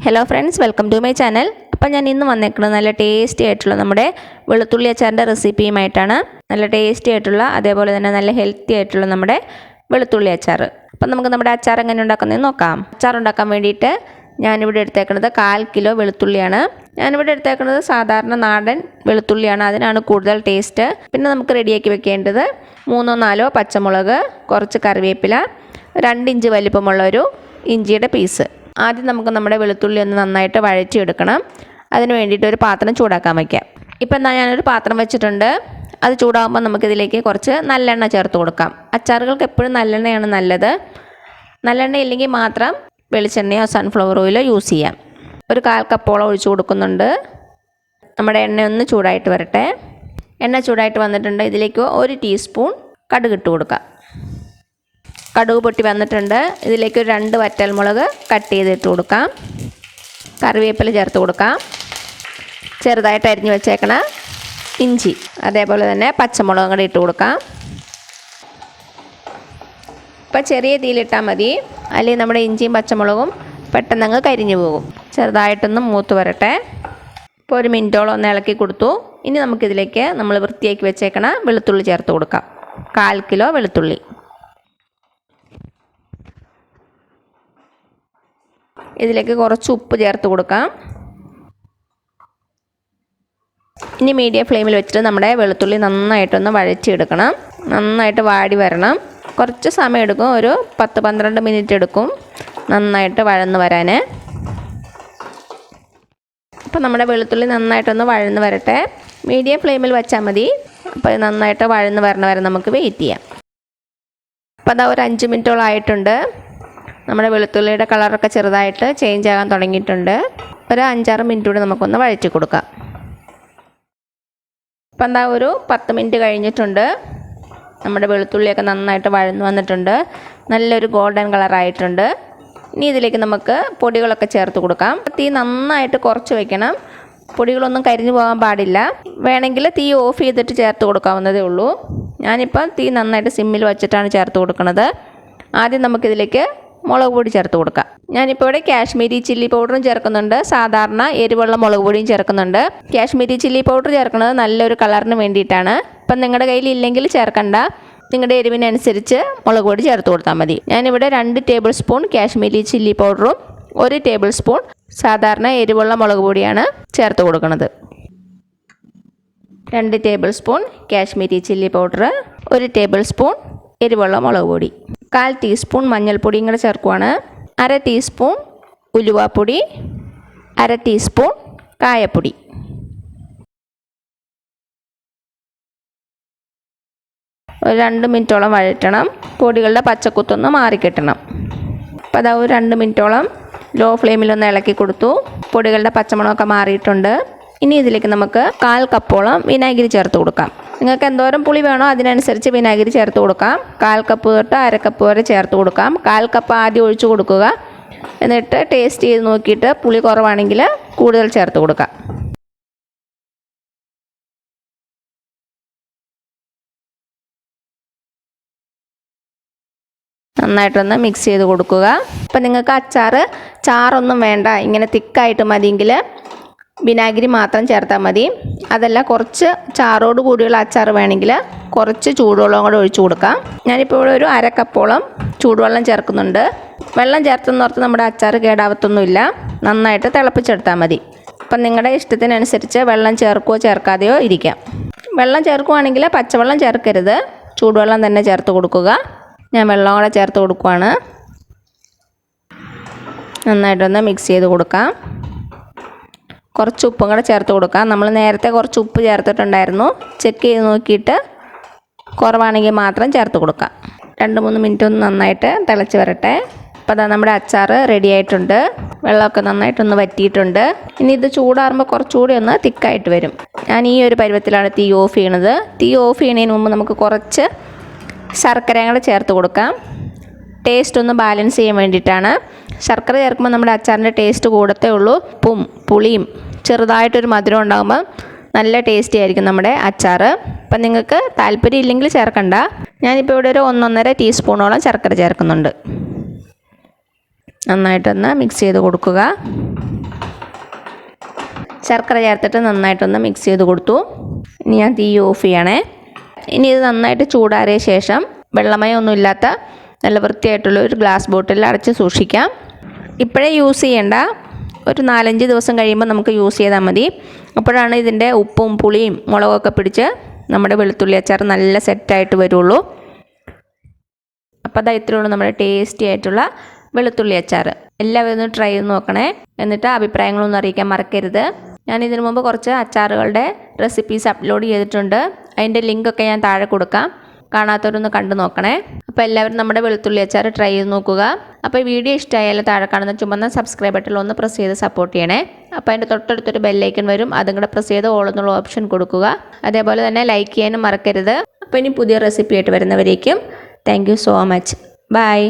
Hello friends, welcome to my channel. അപ്പോൾ ഞാൻ ഇന്ന് വന്നേക്കുന്നത് നല്ല ടേസ്റ്റി ആയിട്ടുള്ള നമ്മുടെ വെളുത്തുള്ളി അച്ചാറിൻ്റെ റെസിപ്പിയുമായിട്ടാണ്. നല്ല ടേസ്റ്റി ആയിട്ടുള്ള, അതേപോലെ തന്നെ നല്ല ഹെൽത്തി ആയിട്ടുള്ള നമ്മുടെ വെളുത്തുള്ളി അച്ചാർ. അപ്പം നമുക്ക് നമ്മുടെ അച്ചാർ എങ്ങനെ ഉണ്ടാക്കുന്നതെന്ന് നോക്കാം. അച്ചാർ ഉണ്ടാക്കാൻ വേണ്ടിയിട്ട് ഞാനിവിടെ എടുത്തേക്കുന്നത് 1/4 കിലോ വെളുത്തുള്ളിയാണ്. ഞാനിവിടെ എടുത്തേക്കുന്നത് സാധാരണ നാടൻ വെളുത്തുള്ളിയാണ്, അതിനാണ് കൂടുതൽ ടേസ്റ്റ്. പിന്നെ നമുക്ക് റെഡിയാക്കി വെക്കേണ്ടത് 3-4 പച്ചമുളക്, കുറച്ച് കറിവേപ്പില, 2 ഇഞ്ച് വലിപ്പമുള്ള ഒരു ഇഞ്ചിയുടെ പീസ്. ആദ്യം നമുക്ക് നമ്മുടെ വെളുത്തുള്ളി ഒന്ന് നന്നായിട്ട് വഴറ്റിയെടുക്കണം. അതിന് വേണ്ടിയിട്ട് ഒരു പാത്രം ചൂടാക്കാൻ വയ്ക്കാം. ഇപ്പം എന്താ, ഞാനൊരു പാത്രം വെച്ചിട്ടുണ്ട്. അത് ചൂടാകുമ്പോൾ നമുക്കിതിലേക്ക് കുറച്ച് നല്ലെണ്ണ ചേർത്ത് കൊടുക്കാം. അച്ചാറുകൾക്ക് എപ്പോഴും നല്ലെണ്ണയാണ് നല്ലത്. നല്ലെണ്ണ ഇല്ലെങ്കിൽ മാത്രം വെളിച്ചെണ്ണയോ സൺഫ്ലവർ ഓയിലോ യൂസ് ചെയ്യാം. ഒരു 1/4 കപ്പോളം ഒഴിച്ചു കൊടുക്കുന്നുണ്ട്. നമ്മുടെ എണ്ണ ഒന്ന് ചൂടായിട്ട് വരട്ടെ. എണ്ണ ചൂടായിട്ട് വന്നിട്ടുണ്ട്. ഇതിലേക്ക് 1 ടീസ്പൂൺ കടുക് ഇട്ട് കൊടുക്കാം. കടുക് പൊട്ടി വന്നിട്ടുണ്ട്. ഇതിലേക്ക് 2 വറ്റൽമുളക് കട്ട് ചെയ്തിട്ട് കൊടുക്കാം. കറിവേപ്പില ചേർത്ത് കൊടുക്കാം. ചെറുതായിട്ട് അരിഞ്ഞ് വെച്ചേക്കണ ഇഞ്ചി, അതേപോലെ തന്നെ പച്ചമുളകും കൂടി ഇട്ട് കൊടുക്കാം. ഇപ്പം ചെറിയ തീയിലിട്ടാൽ മതി, അല്ലെങ്കിൽ നമ്മുടെ ഇഞ്ചിയും പച്ചമുളകും പെട്ടെന്ന് അങ്ങ് കരിഞ്ഞു പോകും. ചെറുതായിട്ടൊന്ന് മൂത്ത് വരട്ടെ. ഇപ്പോൾ 1 മിനിറ്റോളം ഒന്ന് ഇളക്കി കൊടുത്തു. ഇനി നമുക്കിതിലേക്ക് നമ്മൾ വൃത്തിയാക്കി വെച്ചേക്കണ വെളുത്തുള്ളി ചേർത്ത് കൊടുക്കാം. 1/4 കിലോ വെളുത്തുള്ളി. ഇതിലേക്ക് കുറച്ച് ഉപ്പ് ചേർത്ത് കൊടുക്കാം. ഇനി മീഡിയം ഫ്ലെയിമിൽ വെച്ചിട്ട് നമ്മുടെ വെളുത്തുള്ളി നന്നായിട്ടൊന്ന് വഴറ്റിയെടുക്കണം. നന്നായിട്ട് വാടി വരണം. കുറച്ച് സമയം എടുക്കും, ഒരു 10-12 മിനിറ്റ് എടുക്കും നന്നായിട്ട് വഴന്ന് വരാൻ. അപ്പോൾ നമ്മുടെ വെളുത്തുള്ളി നന്നായിട്ടൊന്ന് വഴന്ന് വരട്ടെ. മീഡിയം ഫ്ലെയിമിൽ വെച്ചാൽ മതി. അപ്പോൾ നന്നായിട്ട് വഴന്ന് വരണ വരെ നമുക്ക് വെയിറ്റ് ചെയ്യാം. അപ്പോൾ അതാ ഒരു 5 മിനിറ്റോളം ആയിട്ടുണ്ട്. നമ്മുടെ വെളുത്തുള്ളിയുടെ കളറൊക്കെ ചെറുതായിട്ട് ചേഞ്ച് ആകാൻ തുടങ്ങിയിട്ടുണ്ട്. ഒരു 5-6 മിനിറ്റ് കൂടി നമുക്കൊന്ന് വഴറ്റി കൊടുക്കാം. അപ്പം എന്താ, ഒരു 10 മിനിറ്റ് കഴിഞ്ഞിട്ടുണ്ട്. നമ്മുടെ വെളുത്തുള്ളിയൊക്കെ നന്നായിട്ട് വഴന്ന് വന്നിട്ടുണ്ട്. നല്ലൊരു ഗോൾഡൻ കളറായിട്ടുണ്ട്. ഇനി ഇതിലേക്ക് നമുക്ക് പൊടികളൊക്കെ ചേർത്ത് കൊടുക്കാം. തീ നന്നായിട്ട് കുറച്ച് വയ്ക്കണം. പൊടികളൊന്നും കരിഞ്ഞു പോകാൻ പാടില്ല. വേണമെങ്കിൽ തീ ഓഫ് ചെയ്തിട്ട് ചേർത്ത് കൊടുക്കാവുന്നതേ ഉള്ളൂ. ഞാനിപ്പം തീ നന്നായിട്ട് സിമ്മിൽ വെച്ചിട്ടാണ് ചേർത്ത് കൊടുക്കുന്നത്. ആദ്യം നമുക്കിതിലേക്ക് മുളക് പൊടി ചേർത്ത് കൊടുക്കാം. ഞാനിപ്പോൾ ഇവിടെ കാശ്മീരി ചില്ലി പൗഡറും ചേർക്കുന്നുണ്ട്, സാധാരണ എരിവുള്ള മുളക് പൊടിയും ചേർക്കുന്നുണ്ട്. കാശ്മീരി ചില്ലി പൗഡർ ചേർക്കുന്നത് നല്ലൊരു കളറിന് വേണ്ടിയിട്ടാണ്. ഇപ്പം നിങ്ങളുടെ കയ്യിൽ ഇല്ലെങ്കിൽ ചേർക്കണ്ട, നിങ്ങളുടെ എരിവിനനുസരിച്ച് മുളക് പൊടി ചേർത്ത് കൊടുത്താൽ മതി. ഞാനിവിടെ 2 ടേബിൾ സ്പൂൺ കാശ്മീരി ചില്ലി പൗഡറും 1 ടേബിൾ സ്പൂൺ സാധാരണ എരിവുള്ള മുളക് പൊടിയാണ് ചേർത്ത് കൊടുക്കുന്നത്. 2 table spoon Kashmiri chilli powder, 1 table spoon എരിവുള്ള മുളക് പൊടി, 1/4 ടീസ്പൂൺ മഞ്ഞൾപ്പൊടിയും കൂടെ ചേർക്കുവാണ്. 1/2 ടീസ്പൂൺ ഉലുവാപ്പൊടി, 1/2 ടീസ്പൂൺ കായപ്പൊടി. ഒരു 2 മിനിറ്റോളം വഴറ്റണം. പൊടികളുടെ പച്ചക്കുത്തൊന്ന് മാറിക്കിട്ടണം. അപ്പോൾ അതാ ഒരു 2 മിനിറ്റോളം ലോ ഫ്ലെയിമിലൊന്ന് ഇളക്കി കൊടുത്തു. പൊടികളുടെ പച്ചമണമൊക്കെ മാറിയിട്ടുണ്ട്. ഇനി ഇതിലേക്ക് നമുക്ക് 1/4 കപ്പോളം വിനാഗിരി ചേർത്ത് കൊടുക്കാം. നിങ്ങൾക്ക് എന്തോരം പുളി വേണോ അതിനനുസരിച്ച് വിനാഗിരി ചേർത്ത് കൊടുക്കാം. 1/4 കപ്പ് തൊട്ട് 1/2 കപ്പ് വരെ ചേർത്ത് കൊടുക്കാം. 1/4 കപ്പ് ആദ്യം ഒഴിച്ച് കൊടുക്കുക. എന്നിട്ട് ടേസ്റ്റ് ചെയ്ത് നോക്കിയിട്ട് പുളി കുറവാണെങ്കിൽ കൂടുതൽ ചേർത്ത് കൊടുക്കാം. നന്നായിട്ടൊന്ന് മിക്സ് ചെയ്ത് കൊടുക്കുക. ഇപ്പം നിങ്ങൾക്ക് അച്ചാർ ചാറൊന്നും വേണ്ട, ഇങ്ങനെ തിക്കായിട്ട് മതിയെങ്കിൽ വിനാഗിരി മാത്രം ചേർത്താൽ മതി. അതല്ല, കുറച്ച് ചാറോട് കൂടിയുള്ള അച്ചാർ വേണമെങ്കിൽ കുറച്ച് ചൂടുവെള്ളം കൂടെ ഒഴിച്ചു കൊടുക്കാം. ഞാനിപ്പോൾ ഇവിടെ ഒരു 1/2 കപ്പോളം ചൂടുവെള്ളം ചേർക്കുന്നുണ്ട്. വെള്ളം ചേർത്തെന്നോർത്ത് നമ്മുടെ അച്ചാർ കേടാവത്തൊന്നുമില്ല. നന്നായിട്ട് തിളപ്പിച്ചെടുത്താൽ മതി. അപ്പം നിങ്ങളുടെ ഇഷ്ടത്തിനനുസരിച്ച് വെള്ളം ചേർക്കുകയോ ചേർക്കാതെയോ ഇരിക്കാം. വെള്ളം ചേർക്കുകയാണെങ്കിൽ പച്ചവെള്ളം ചേർക്കരുത്, ചൂടുവെള്ളം തന്നെ ചേർത്ത് കൊടുക്കുക. ഞാൻ വെള്ളം കൂടെ ചേർത്ത് കൊടുക്കുകയാണ്. നന്നായിട്ടൊന്ന് മിക്സ് ചെയ്ത് കൊടുക്കാം. കുറച്ച് ഉപ്പും കൂടെ ചേർത്ത് കൊടുക്കാം. നമ്മൾ നേരത്തെ കുറച്ച് ഉപ്പ് ചേർത്തിട്ടുണ്ടായിരുന്നു. ചെക്ക് ചെയ്ത് നോക്കിയിട്ട് കുറവാണെങ്കിൽ മാത്രം ചേർത്ത് കൊടുക്കാം. 2-3 മിനിറ്റ് ഒന്ന് നന്നായിട്ട് തിളച്ച് വരട്ടെ. അപ്പോൾ അതാ നമ്മുടെ അച്ചാർ റെഡി ആയിട്ടുണ്ട്. വെള്ളമൊക്കെ നന്നായിട്ടൊന്ന് വറ്റിയിട്ടുണ്ട്. ഇനി ഇത് ചൂടാറുമ്പോൾ കുറച്ചുകൂടി ഒന്ന് തിക്കായിട്ട് വരും. ഞാൻ ഈ ഒരു പരുവത്തിലാണ് തീ ഓഫ് ചെയ്യണത്. തീ ഓഫ് ചെയ്യുന്നതിന് മുമ്പ് നമുക്ക് കുറച്ച് ശർക്കര കൂടെ ചേർത്ത് കൊടുക്കാം. ടേസ്റ്റ് ഒന്ന് ബാലൻസ് ചെയ്യാൻ വേണ്ടിയിട്ടാണ്. ശർക്കര ചേർക്കുമ്പോൾ നമ്മുടെ അച്ചാറിൻ്റെ ടേസ്റ്റ് കൂടത്തേ ഉള്ളൂ. ഉപ്പും പുളിയും ചെറുതായിട്ടൊരു മധുരം ഉണ്ടാകുമ്പോൾ നല്ല ടേസ്റ്റി ആയിരിക്കും നമ്മുടെ അച്ചാർ. അപ്പം നിങ്ങൾക്ക് താല്പര്യം ഇല്ലെങ്കിൽ ചേർക്കണ്ട. ഞാനിപ്പോൾ ഇവിടെ ഒരു 1-1.5 ടീസ്പൂണോളം ശർക്കര ചേർക്കുന്നുണ്ട്. നന്നായിട്ടൊന്ന് മിക്സ് ചെയ്ത് കൊടുക്കുക. ശർക്കര ചേർത്തിട്ട് നന്നായിട്ടൊന്ന് മിക്സ് ചെയ്ത് കൊടുത്തു. ഇനി ഞാൻ തീ ഓഫ് ചെയ്യണേ. ഇനി ഇത് നന്നായിട്ട് ചൂടാറിയ ശേഷം വെള്ളമയമൊന്നും ഇല്ലാത്ത നല്ല വൃത്തിയായിട്ടുള്ള ഒരു ഗ്ലാസ് ബോട്ടിലിൽ അടച്ച് സൂക്ഷിക്കാം. ഇപ്പോഴേ യൂസ് ചെയ്യേണ്ട, ഒരു 4-5 ദിവസം കഴിയുമ്പോൾ നമുക്ക് യൂസ് ചെയ്താൽ മതി. അപ്പോഴാണ് ഇതിൻ്റെ ഉപ്പും പുളിയും മുളകൊക്കെ പിടിച്ച് നമ്മുടെ വെളുത്തുള്ളി അച്ചാർ നല്ല സെറ്റായിട്ട് വരുള്ളൂ. അപ്പോൾ അതാ ഇത്രയുള്ളൂ നമ്മുടെ ടേസ്റ്റി ആയിട്ടുള്ള വെളുത്തുള്ളി അച്ചാർ. എല്ലാവരും ഒന്ന് ട്രൈ ചെയ്ത് നോക്കണേ. എന്നിട്ട് അഭിപ്രായങ്ങളൊന്നും അറിയിക്കാൻ മറക്കരുത്. ഞാൻ ഇതിനു മുമ്പ് കുറച്ച് അച്ചാറുകളുടെ റെസിപ്പീസ് അപ്ലോഡ് ചെയ്തിട്ടുണ്ട്. അതിൻ്റെ ലിങ്കൊക്കെ ഞാൻ താഴെ കൊടുക്കാം. കാണാത്തവരൊന്ന് കണ്ടു നോക്കണേ. അപ്പോൾ എല്ലാവരും നമ്മുടെ വെളുത്തുള്ളി അച്ചാർ ട്രൈ ചെയ്ത് നോക്കുക. അപ്പോൾ ഈ വീഡിയോ ഇഷ്ടമായാലും താഴെ കാണുന്ന ചുമന്ന സബ്സ്ക്രൈബ് ബട്ടണിൽ ഒന്ന് പ്രസ് ചെയ്ത് സപ്പോർട്ട് ചെയ്യണേ. അപ്പോൾ അതിൻ്റെ തൊട്ടടുത്തൊരു ബെല്ലൈക്കൺ വരും, അതും കൂടെ പ്രസ് ചെയ്ത് ഓൾ എന്നുള്ള ഓപ്ഷൻ കൊടുക്കുക. അതേപോലെ തന്നെ ലൈക്ക് ചെയ്യാനും മറക്കരുത്. അപ്പോൾ ഇനി പുതിയ റെസിപ്പി ആയിട്ട് വരുന്നവരേക്കും thank you so much. By.